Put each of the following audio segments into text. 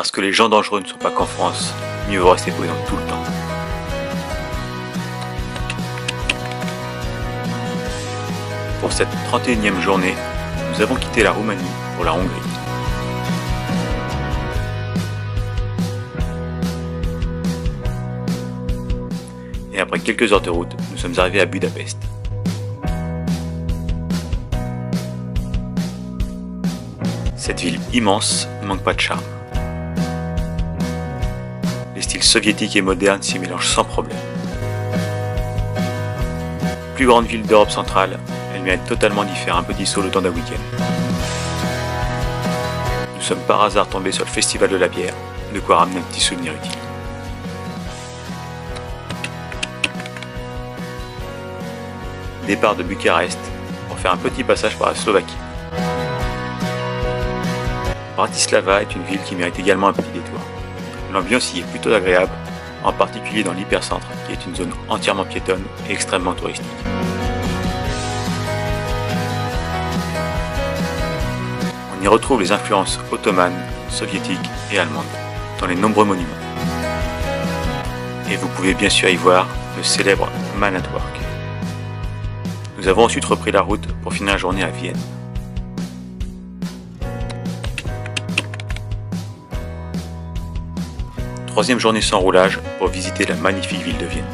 Parce que les gens dangereux ne sont pas qu'en France, mieux vaut rester prudent tout le temps. Pour cette 31e journée, nous avons quitté la Roumanie pour la Hongrie. Et après quelques heures de route, nous sommes arrivés à Budapest. Cette ville immense ne manque pas de charme. Les styles soviétiques et modernes s'y mélangent sans problème. Plus grande ville d'Europe centrale, elle mérite totalement d'y faire un petit saut le temps d'un week-end. Nous sommes par hasard tombés sur le festival de la bière, de quoi ramener un petit souvenir utile. Départ de Bucarest pour faire un petit passage par la Slovaquie. Bratislava est une ville qui mérite également un petit détour. L'ambiance y est plutôt agréable, en particulier dans l'hypercentre, qui est une zone entièrement piétonne et extrêmement touristique. On y retrouve les influences ottomanes, soviétiques et allemandes, dans les nombreux monuments. Et vous pouvez bien sûr y voir le célèbre Man at Work. Nous avons ensuite repris la route pour finir la journée à Vienne. Troisième journée sans roulage pour visiter la magnifique ville de Vienne.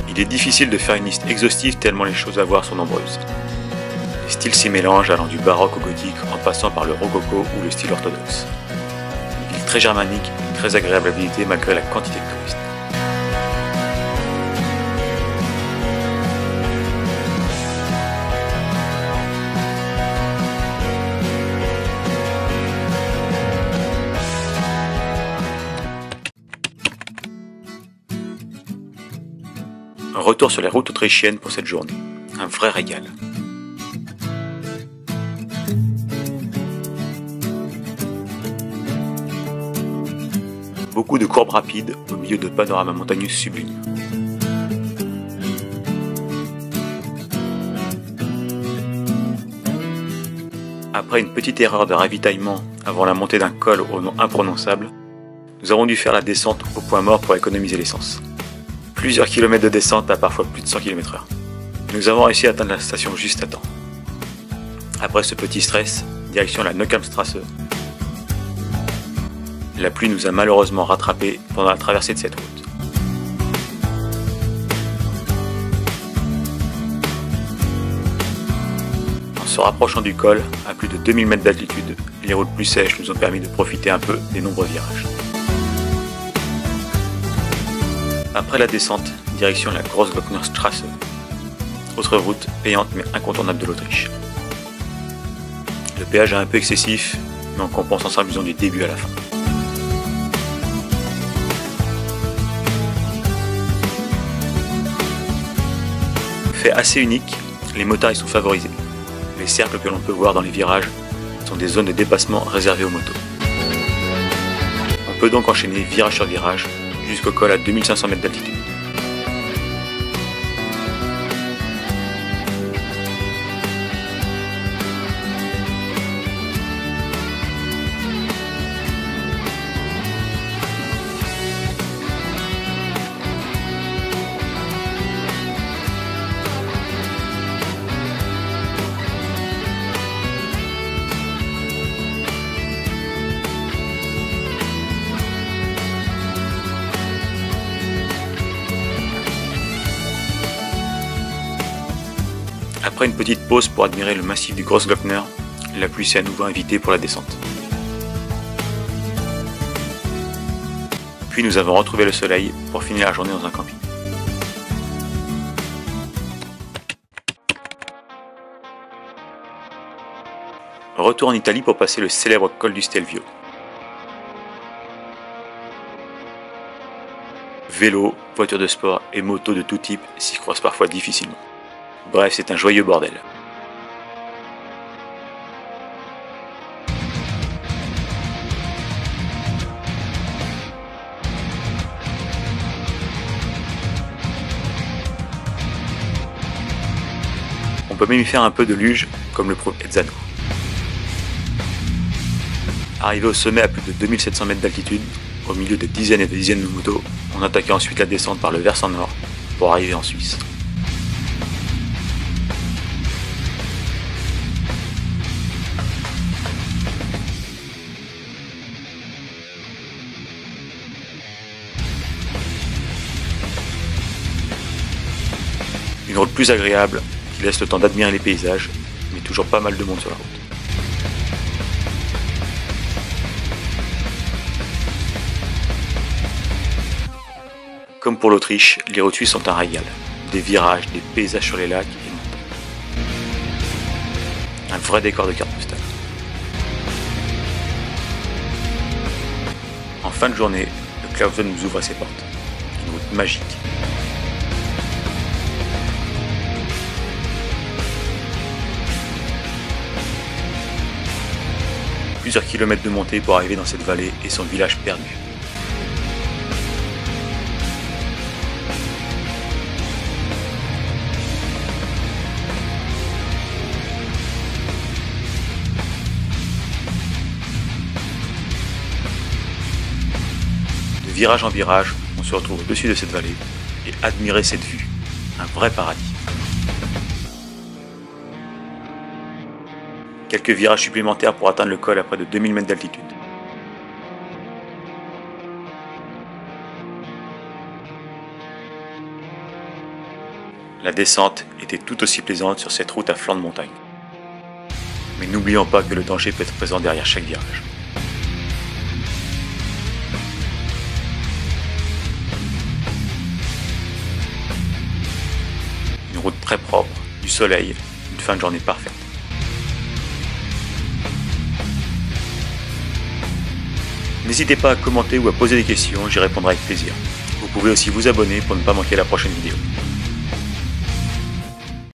Il est difficile de faire une liste exhaustive tellement les choses à voir sont nombreuses. Les styles s'y mélangent allant du baroque au gothique en passant par le rococo ou le style orthodoxe. Une ville très germanique et très agréable à visiter malgré la quantité de touristes. Retour sur les routes autrichiennes pour cette journée. Un vrai régal. Beaucoup de courbes rapides au milieu de panoramas montagneux sublimes. Après une petite erreur de ravitaillement avant la montée d'un col au nom imprononçable, nous avons dû faire la descente au point mort pour économiser l'essence. Plusieurs kilomètres de descente à parfois plus de 100 km/h. Nous avons réussi à atteindre la station juste à temps. Après ce petit stress, direction la Neukampstrasse. La pluie nous a malheureusement rattrapés pendant la traversée de cette route. En se rapprochant du col, à plus de 2000 mètres d'altitude, les routes plus sèches nous ont permis de profiter un peu des nombreux virages. Après la descente, direction la Großglocknerstrasse, autre route payante mais incontournable de l'Autriche. Le péage est un peu excessif, mais on compense en s'amusant du début à la fin. Fait assez unique, les motards y sont favorisés. Les cercles que l'on peut voir dans les virages sont des zones de dépassement réservées aux motos. On peut donc enchaîner virage sur virage, jusqu'au col à 2500 mètres d'altitude. Après une petite pause pour admirer le massif du Großglockner, la pluie s'est à nouveau invitée pour la descente. Puis nous avons retrouvé le soleil pour finir la journée dans un camping. Retour en Italie pour passer le célèbre col du Stelvio. Vélo, voitures de sport et motos de tout type s'y croisent parfois difficilement. Bref, c'est un joyeux bordel. On peut même y faire un peu de luge, comme le prouve Ezzano. Arrivé au sommet à plus de 2700 mètres d'altitude, au milieu de dizaines et de dizaines de motos, on attaquait ensuite la descente par le versant nord pour arriver en Suisse. Une route plus agréable, qui laisse le temps d'admirer les paysages, mais toujours pas mal de monde sur la route. Comme pour l'Autriche, les routes suisses sont un régal. Des virages, des paysages sur les lacs et montagnes. Un vrai décor de carte postale. En fin de journée, le Clausen nous ouvre ses portes. Une route magique. Plusieurs kilomètres de montée pour arriver dans cette vallée et son village perdu. De virage en virage, on se retrouve au-dessus de cette vallée et admirer cette vue, un vrai paradis. Quelques virages supplémentaires pour atteindre le col à près de 2000 mètres d'altitude. La descente était tout aussi plaisante sur cette route à flanc de montagne. Mais n'oublions pas que le danger peut être présent derrière chaque virage. Une route très propre, du soleil, une fin de journée parfaite. N'hésitez pas à commenter ou à poser des questions, j'y répondrai avec plaisir. Vous pouvez aussi vous abonner pour ne pas manquer la prochaine vidéo.